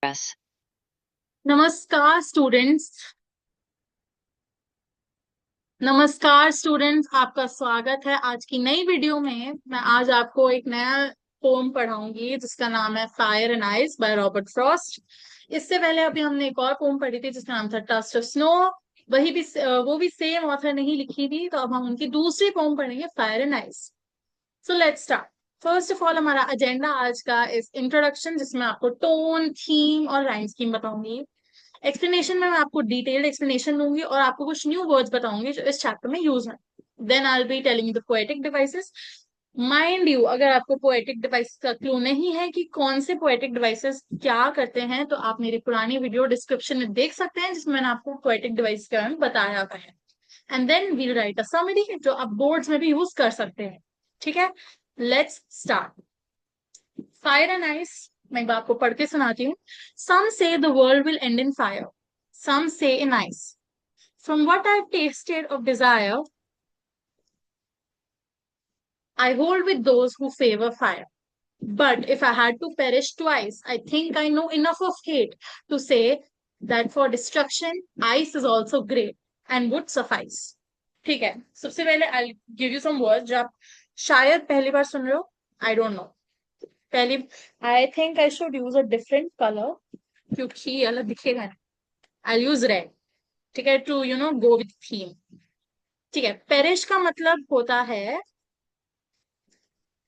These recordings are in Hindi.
Yes. नमस्कार स्टूडेंट्स। नमस्कार स्टूडेंट्स, आपका स्वागत है आज की नई वीडियो में। मैं आज आपको एक नया पोम पढ़ाऊंगी जिसका नाम है fire and ice by Robert Frost. इससे पहले अभी हमने एक और पोम पढ़ी थी जिसका नाम था टस्ट ऑफ स्नो। वही भी वो भी सेम ऑथर ने ही लिखी थी, तो अब हम उनकी दूसरी पोम पढ़ेंगे fire and ice. So let's start. First of all हमारा एजेंडा आज का इस इंट्रोडक्शन, जिसमें आपको टोन, थीम और राइम स्कीम बताऊंगी। एक्सप्लेनेशन में मैं आपको डिटेल्ड एक्सप्लेनेशन दूंगी और आपको कुछ न्यू वर्ड्स बताऊंगी जो इस चैप्टर में यूज है। Then I will be telling the poetic devices. Mind you, अगर आपको पोएटिक डिवाइस का क्लू नहीं है कि कौन से पोएटिक डिवाइसेस क्या करते हैं, तो आप मेरी पुरानी वीडियो डिस्क्रिप्शन में देख सकते हैं जिसमें मैंने आपको पोएटिक डिवाइस के बारे में बताया हुआ है। And then we'll write a summary जो आप बोर्ड्स में भी यूज कर सकते हैं। ठीक है, let's start. Fire and ice, मैं एक बार आपको पढ़ के सुनाती हूँ। सम से the world will end in fire, some say in ice. From what I've tasted of desire, I hold with those who favor fire. But if I had to perish twice, I think I know enough of hate to say that for destruction, ice is also great and would suffice. ठीक है, सबसे पहले I'll give you some words जो आप शायद पहली बार सुन रहे हो। I don't know। पहली, I think I should use a different color क्योंकि ये अलग दिखेगा नहीं। I'll use red। ठीक है, to go with theme। ठीक है, पेरिश का मतलब होता है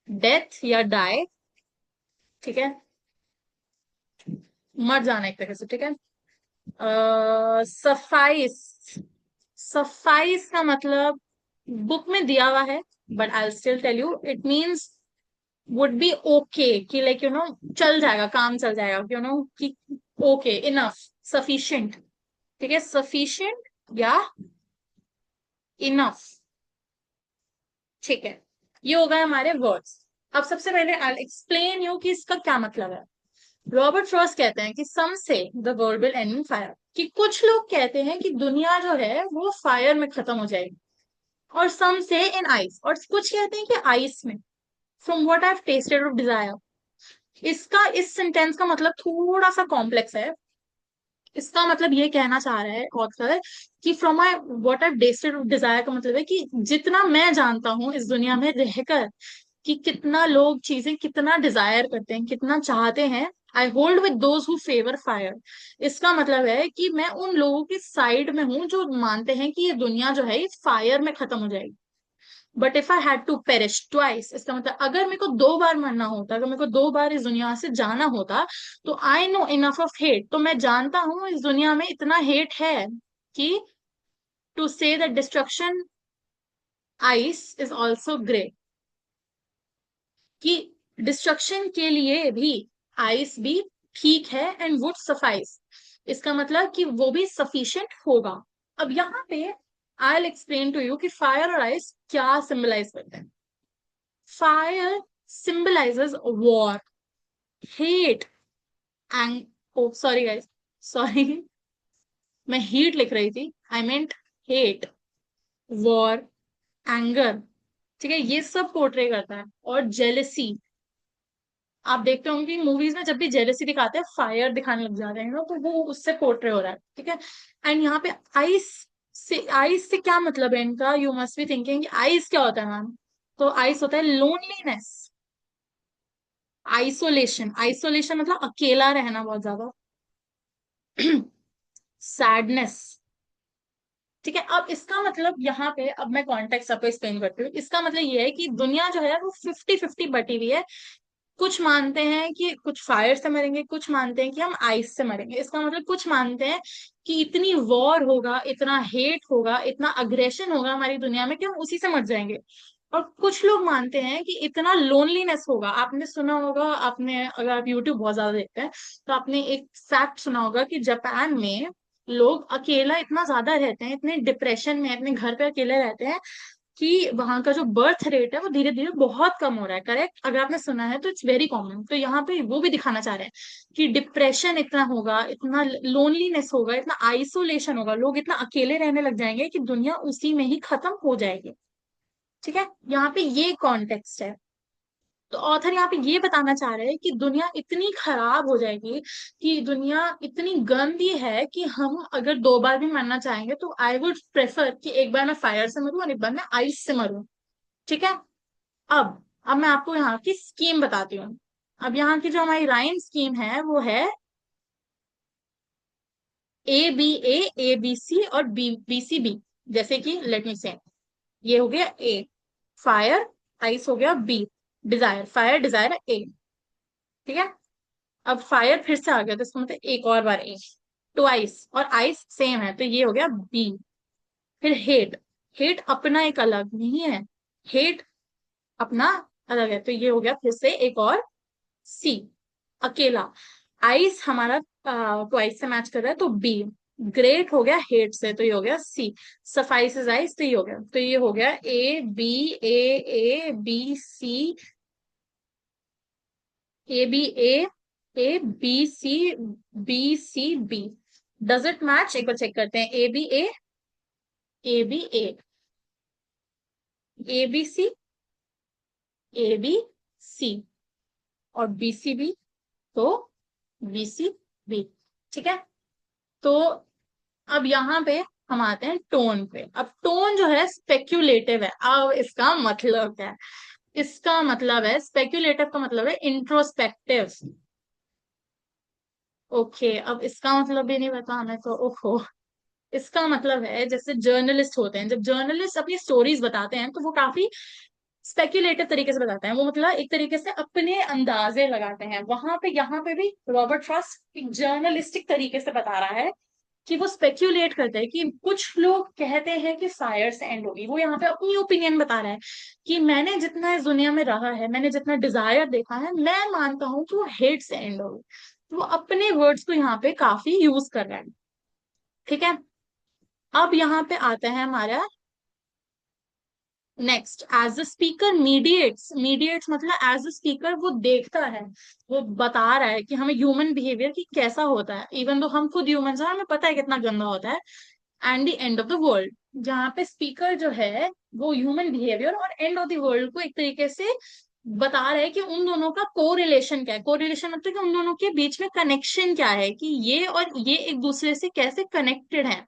डेथ या डाई। ठीक है, मर जाना एक तरह से। ठीक है, सफाइस। सफाइस का मतलब बुक में दिया हुआ है, but I still tell you it means would be okay, कि लाइक चल जाएगा, काम चल जाएगा, कि ओके, इनफ, सफिशिएंट। ठीक है, सफिशिएंट या इनफ। ठीक है, ये हो गए हमारे वर्ड्स। अब सबसे पहले आई एक्सप्लेन यू कि इसका क्या मतलब है। रॉबर्ट फ्रॉस्ट कहते हैं कि सम से the world will end in fire, कि कुछ लोग कहते हैं कि दुनिया जो है वो फायर में खत्म हो जाएगी। और सम से इन आइस, और कुछ कहते हैं कि आइस में। From what I have tasted of Dzire. इसका इस सेंटेंस का मतलब थोड़ा सा कॉम्प्लेक्स है। इसका मतलब ये कहना चाह रहा है ऑथर कि from my what I tasted of Dzire का मतलब है कि जितना मैं जानता हूँ इस दुनिया में रहकर, कि कितना लोग चीजें कितना डिजायर करते हैं, कितना चाहते हैं। I hold with those who favour fire. इसका मतलब है कि मैं उन लोगों की साइड में हूं जो मानते हैं कि ये दुनिया जो है ये फायर में खत्म हो जाएगी। But if I had to perish twice, इसका मतलब अगर मेरे को दो बार मरना होता, अगर मेरे को दो बार इस दुनिया से जाना होता, तो I know enough of hate, तो मैं जानता हूं इस दुनिया में इतना हेट है कि to say that destruction ice is also great, कि डिस्ट्रक्शन के लिए भी आइस भी ठीक है एंड वुड सफाइस। इसका मतलब कि वो भी सफिशिएंट होगा। अब यहाँ पे I will explain to you कि फायर और आइस क्या सिंबलाइज करते हैं। Fire symbolizes war, hate, and oh sorry guys, sorry, मैं हीट लिख रही थी, I meant hate, war, anger. ठीक है, ये सब पोर्ट्रे करता है। और जेलेसी, आप देखते होंगे कि मूवीज में जब भी जेलेसी दिखाते हैं फायर दिखाने लग जाते हैं ना, तो वो उससे पोर्ट्रे हो रहा है। ठीक है, एंड यहाँ पे आइस से, आइस से क्या मतलब है इनका, you must be thinking ice क्या होता है मैम। तो आइस होता है लोनलीनेस, आइसोलेशन। आइसोलेशन मतलब अकेला रहना बहुत ज्यादा। सैडनेस। ठीक है, अब इसका मतलब यहाँ पे, अब मैं कॉन्टेक्स्ट आपको एक्सप्लेन करती हूँ। इसका मतलब ये है कि दुनिया जो है वो 50-50 बटी हुई है। कुछ मानते हैं कि कुछ फायर से मरेंगे, कुछ मानते हैं कि हम आइस से मरेंगे। इसका मतलब कुछ मानते हैं कि इतनी वॉर होगा, इतना हेट होगा, इतना अग्रेशन होगा हमारी दुनिया में कि हम उसी से मर जाएंगे। और कुछ लोग मानते हैं कि इतना लोनलीनेस होगा। आपने सुना होगा, आपने अगर आप यूट्यूब बहुत ज्यादा देखते हैं तो आपने एक फैक्ट सुना होगा कि जापान में लोग अकेला इतना ज्यादा रहते हैं, इतने डिप्रेशन में अपने घर पे अकेले रहते हैं कि वहां का जो बर्थ रेट है वो धीरे धीरे बहुत कम हो रहा है। करेक्ट, अगर आपने सुना है तो इट्स वेरी कॉमन। तो यहाँ पे वो भी दिखाना चाह रहे हैं कि डिप्रेशन इतना होगा, इतना लोनलीनेस होगा, इतना आइसोलेशन होगा, लोग इतना अकेले रहने लग जाएंगे कि दुनिया उसी में ही खत्म हो जाएगी। ठीक है, यहाँ पे ये कॉन्टेक्स्ट है। तो ऑथर यहाँ पे ये बताना चाह रहे हैं कि दुनिया इतनी खराब हो जाएगी, कि दुनिया इतनी गंदी है कि हम अगर 2 बार भी मरना चाहेंगे तो आई वुड प्रेफर कि एक बार मैं फायर से मरूं और एक बार मैं आइस से मरूं। ठीक है। अब मैं आपको यहाँ की स्कीम बताती हूँ। अब यहाँ की जो हमारी राइम स्कीम है वो है A B A A B C और B B C B। जैसे कि लेट मी से, ये हो गया A फायर, आइस हो गया B, desire fire desire A। ठीक है। अब फायर फिर से आ गया तो इसका मतलब एक और बार A, ट्वाइस, और आइस सेम है तो ये हो गया B। फिर हेट, हेट अपना एक अलग नहीं है, हेट अपना अलग है तो ये हो गया फिर से एक और C, अकेला। आइस हमारा ट्वाइस से मैच कर रहा है तो B। ग्रेट हो गया हेट से तो ये हो गया C। सफाइसेस आइस तो ये हो गया, तो ये हो गया A B A A B C, A B A B C B। Does it match? एक बार चेक करते हैं। A B A A B A B C और B C B, तो B C B। ठीक है। तो अब यहाँ पे हम आते हैं टोन पे। अब टोन जो है स्पेक्यूलेटिव है। अब इसका मतलब क्या है? इसका मतलब है स्पेक्यूलेटिव का मतलब है इंट्रोस्पेक्टिव। ओके, अब इसका मतलब भी नहीं पता हमें तो ओहो। इसका मतलब है जैसे जर्नलिस्ट होते हैं, जब जर्नलिस्ट अपनी स्टोरीज बताते हैं तो वो काफी स्पेक्यूलेटिव तरीके से बताते हैं, वो मतलब एक तरीके से अपने अंदाजे लगाते हैं। वहां पे यहाँ पे भी रॉबर्ट फ्रॉस्ट एक जर्नलिस्टिक तरीके से बता रहा है कि वो स्पेक्यूलेट करते हैं कि कुछ लोग कहते हैं कि फायर से एंड होगी। वो यहाँ पे अपनी ओपिनियन बता रहा है कि मैंने जितना इस दुनिया में रहा है, मैंने जितना डिजायर देखा है, मैं मानता हूँ कि वो हेट से एंड होगी। तो वो अपने वर्ड्स को यहाँ पे काफी यूज कर रहा है। ठीक है। अब यहाँ पे आता है हमारा next, as a speaker mediates. Mediates मतलब एज अ स्पीकर वो देखता है, वो बता रहा है कि हमें ह्यूमन बिहेवियर की कैसा होता है, इवन दो हम खुद ह्यूमन हैं, हमें पता है कितना गंदा होता है। And the end of the world, जहाँ पे स्पीकर जो है वो ह्यूमन बिहेवियर और एंड ऑफ द वर्ल्ड को एक तरीके से बता रहे हैं कि उन दोनों का को रिलेशन क्या है। को रिलेशन मतलब कि उन दोनों के बीच में कनेक्शन क्या है, कि ये और ये एक दूसरे से कैसे कनेक्टेड है।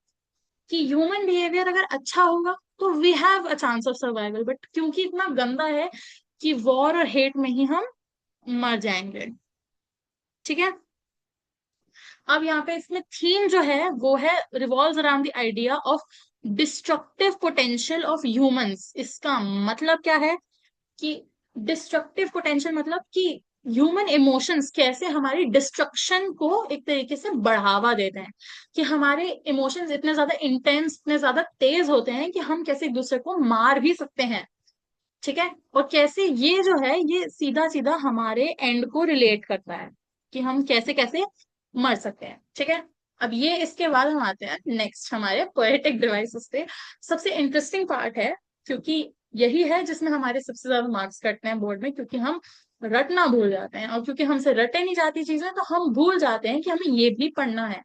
कि ह्यूमन बिहेवियर अगर अच्छा होगा तो we have a chance of survival, but क्योंकि इतना गंदा है कि वॉर और हेट में ही हम मर जाएंगे। ठीक है। अब यहाँ पे इसमें थीम जो है वो है revolves around the idea of destructive potential of humans. इसका मतलब क्या है कि डिस्ट्रक्टिव पोटेंशियल मतलब कि ह्यूमन इमोशंस कैसे हमारी डिस्ट्रक्शन को एक तरीके से बढ़ावा देते हैं, कि हमारे इमोशंस इतने ज्यादा इंटेंस, इतने ज्यादा तेज होते हैं कि हम कैसे एक दूसरे को मार भी सकते हैं। ठीक है। और कैसे ये जो है ये सीधा सीधा हमारे एंड को रिलेट करता है, कि हम कैसे कैसे मर सकते हैं। ठीक है। अब ये इसके बाद हम आते हैं नेक्स्ट हमारे पोएटिक डिवाइसेस पे। सबसे इंटरेस्टिंग पार्ट है, क्योंकि यही है जिसमें हमारे सबसे ज्यादा मार्क्स कटते हैं बोर्ड में, क्योंकि हम रटना भूल जाते हैं, और क्योंकि हमसे रटे नहीं जाती चीजें तो हम भूल जाते हैं कि हमें ये भी पढ़ना है।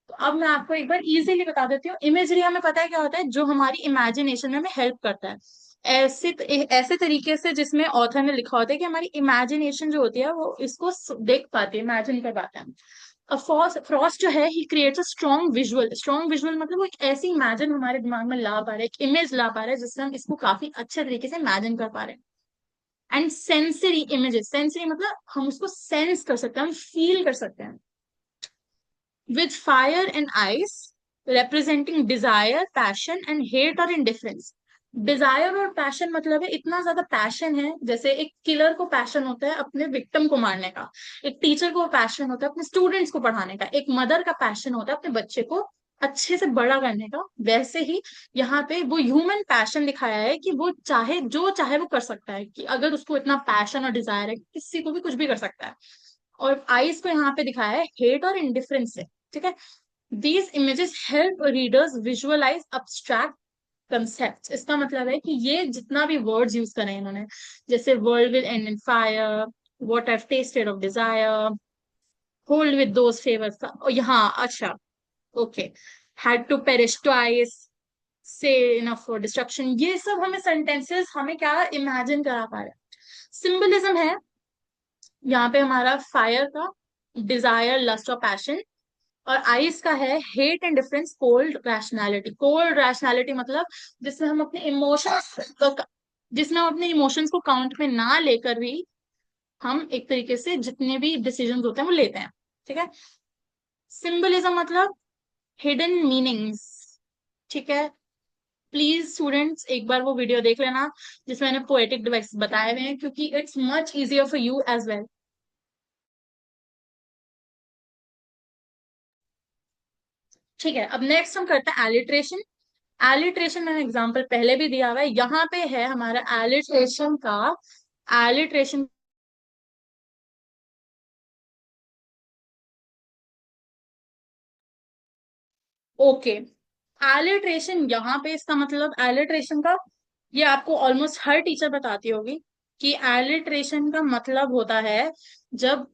तो अब मैं आपको एक बार इजीली बता देती हूँ। इमेजरी हमें पता है क्या होता है, जो हमारी इमेजिनेशन में हमें हेल्प करता है। ऐसे तरीके से जिसमें ऑथर ने लिखा होता है कि हमारी इमेजिनेशन जो होती है वो इसको देख पाती है, इमेजिन कर पाते हैं। फ्रॉस्ट जो है he creates a strong visual. Strong visual मतलब वो एक ऐसी इमेजिन हमारे दिमाग में ला पा रहे हैं, एक इमेज ला पा रहे हैं जिससे हम इसको काफी अच्छे तरीके से इमेजिन कर पा रहे हैं। एंड सेंसरी इमेजेस, सेंसरी मतलब हम उसको सेंस कर सकते हैं, हम फील कर सकते हैं। with fire and ice representing desire, passion and hate or indifference। Desire और पैशन मतलब है इतना ज्यादा पैशन है, जैसे एक किलर को पैशन होता है अपने विक्टिम को मारने का, एक टीचर को पैशन होता है अपने स्टूडेंट्स को पढ़ाने का, एक मदर का पैशन होता है अपने बच्चे को अच्छे से बड़ा करने का। वैसे ही यहाँ पे वो ह्यूमन पैशन दिखाया है कि वो चाहे जो चाहे वो कर सकता है, कि अगर उसको इतना पैशन और डिजायर है किसी को भी कुछ भी कर सकता है। और आइस को यहाँ पे दिखाया है हेट और इंडिफरेंस से। ठीक है। These images help readers visualize abstract concept. इसका मतलब है कि ये जितना भी वर्ड्स यूज करें इन्होंने, जैसे world will end in fire, what have tasted of desire, hold with those favours, यहाँ अच्छा okay, had to perish twice, say enough for destruction, ये सब हमें सेंटेंसेस हमें क्या इमेजिन करा पा रहे हैं। सिंबलिज्म है यहाँ पे हमारा फायर का, डिजायर, लस्ट और पैशन। और आइस का है hate and difference, cold rationality. Cold rationality मतलब जिसमें हम अपने इमोशंस जिसमें हम अपने इमोशंस को काउंट में ना लेकर भी हम एक तरीके से जितने भी डिसीजंस होते हैं वो लेते हैं। ठीक है। सिंबलिज्म मतलब हिडन मीनिंग्स। ठीक है। प्लीज स्टूडेंट्स एक बार वो वीडियो देख लेना जिसमें मैंने पोएटिक डिवाइस बताए हुए हैं, क्योंकि it's much easier for you as well. ठीक है, अब नेक्स्ट हम करते हैं एलिट्रेशन। एलिट्रेशन मैंने एग्जांपल पहले भी दिया हुआ है, यहाँ पे है हमारा एलिट्रेशन का। Alliteration okay. एलिट्रेशन यहाँ पे इसका मतलब एलिट्रेशन का, ये आपको ऑलमोस्ट हर टीचर बताती होगी कि एलिट्रेशन का मतलब होता है जब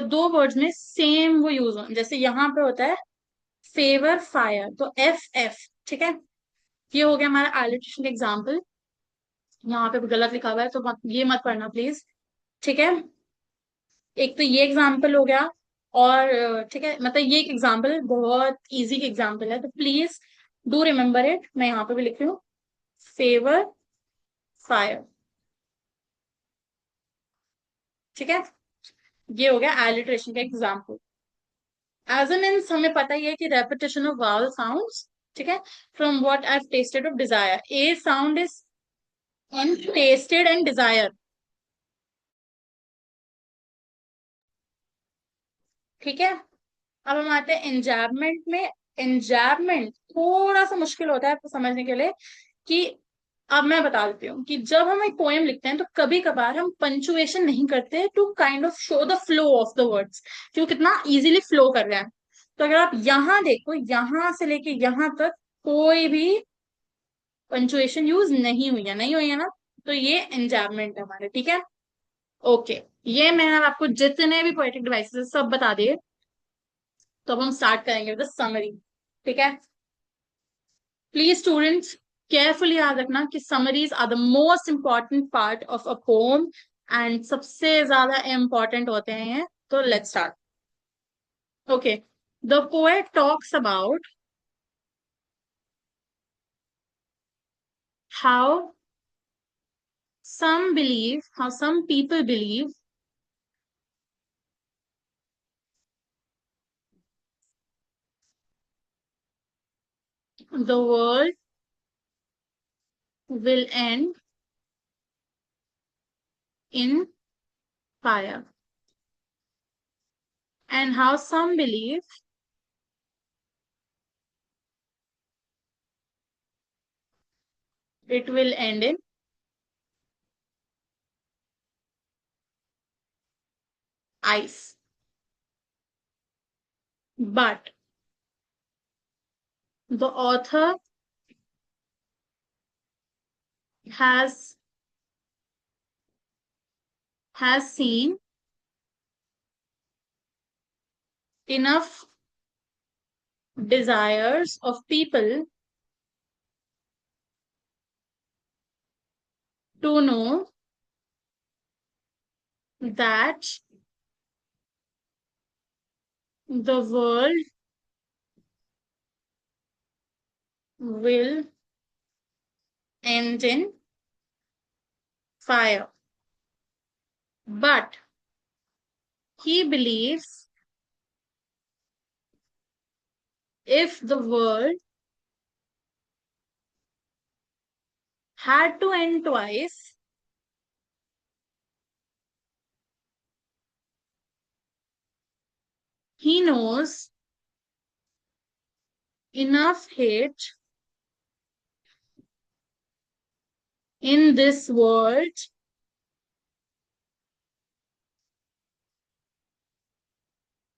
दो वर्ड्स में सेम वो यूज हो। जैसे यहाँ पे होता है फेवर फायर, तो एफ एफ। ठीक है। ये हो गया हमारा एलिट्रेशन का एग्जाम्पल। यहाँ पे गलत लिखा हुआ है तो ये मत पढ़ना प्लीज। ठीक है। एक तो ये एग्जाम्पल हो गया। और ठीक है, मतलब ये एक एग्जाम्पल बहुत इजी एग्जाम्पल है, तो प्लीज डू रिमेम्बर इट। मैं यहाँ पे भी लिख रही हूँ फेवर फायर। ठीक है। ये हो गया एलिट्रेशन का एग्जाम्पल। एज एन मीन्स हमें पता ही है कि रेपिटेशन ऑफ वावल साउंड्स। ठीक है। From what I tasted of Dzire, A sound is an tested and desire. ठीक है। अब हम आते हैं एंजैबमेंट में। एंजैबमेंट थोड़ा सा मुश्किल होता है आपको समझने के लिए कि, अब मैं बता देती हूँ कि जब हम एक पोएम लिखते हैं तो कभी कभार हम पंचुएशन नहीं करते to kind of show the flow of the words, कि वो कितना इजीली फ्लो कर रहा है। तो अगर आप यहाँ देखो, यहाँ से लेके यहाँ तक कोई भी पंचुएशन यूज नहीं हुई है ना, तो ये एंजैबमेंट है हमारे। ठीक है। ओके। ये मैंने आपको जितने भी पोएटिक डिवाइसेस सब बता दिए। तो अब हम स्टार्ट करेंगे विद समरी। ठीक है। प्लीज स्टूडेंट्स केयरफुली याद रखना कि summaries are the most important part of a poem, and सबसे ज्यादा इंपॉर्टेंट होते हैं ये। तो let's start. Okay. The poet talks about how how some people believe the world will end in fire, and how some believe it will end in ice. But the author has seen enough desires of people to know that the world will end in fire. But he believes if the world had to end twice, he knows enough hate in this world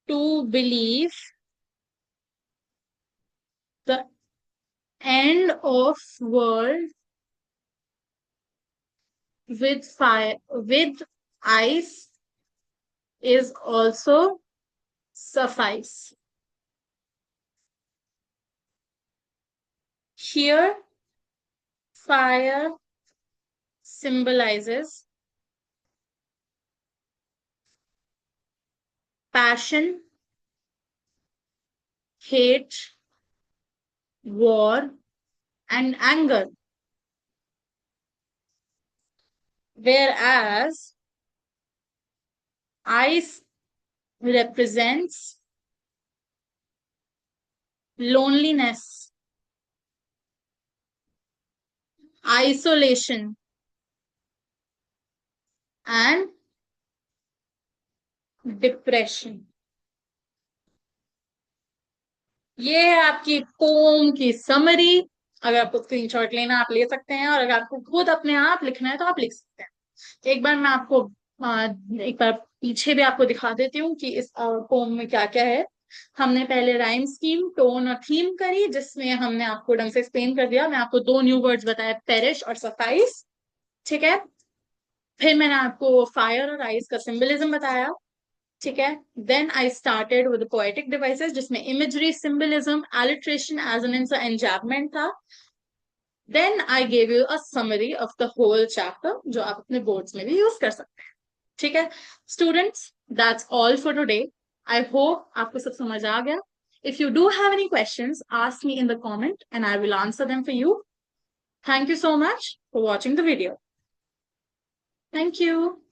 to believe the end of world with fire, with ice, is also suffice. Here fire symbolizes passion, hate, war, and anger. Whereas ice represents loneliness, isolation, and depression. ये है आपकी पोम की समरी। अगर आपको स्क्रीनशॉट लेना आप ले सकते हैं, और अगर आपको खुद अपने आप लिखना है तो आप लिख सकते हैं। एक बार मैं आपको एक बार पीछे भी आपको दिखा देती हूँ कि इस पोम में क्या क्या है। हमने पहले राइम स्कीम, टोन और थीम करी, जिसमें हमने आपको ढंग से एक्सप्लेन कर दिया। मैं आपको दो न्यू वर्ड्स बताया, पेरिश और सफाइस। ठीक है। फिर मैंने आपको फायर और आइस का सिंबलिज्म बताया। ठीक है। Then I started with poetic devices, जिसमें imagery, symbolism, alliteration as an enjambment था। Then I gave you a summary of the whole chapter, जो आप अपने बोर्ड्स में भी यूज कर सकते हैं। ठीक है students, that's all for today. I hope आपको सब समझ आ गया। If you do have any questions, ask me in the comment and I will answer them for you. Thank you so much for watching the video. Thank you.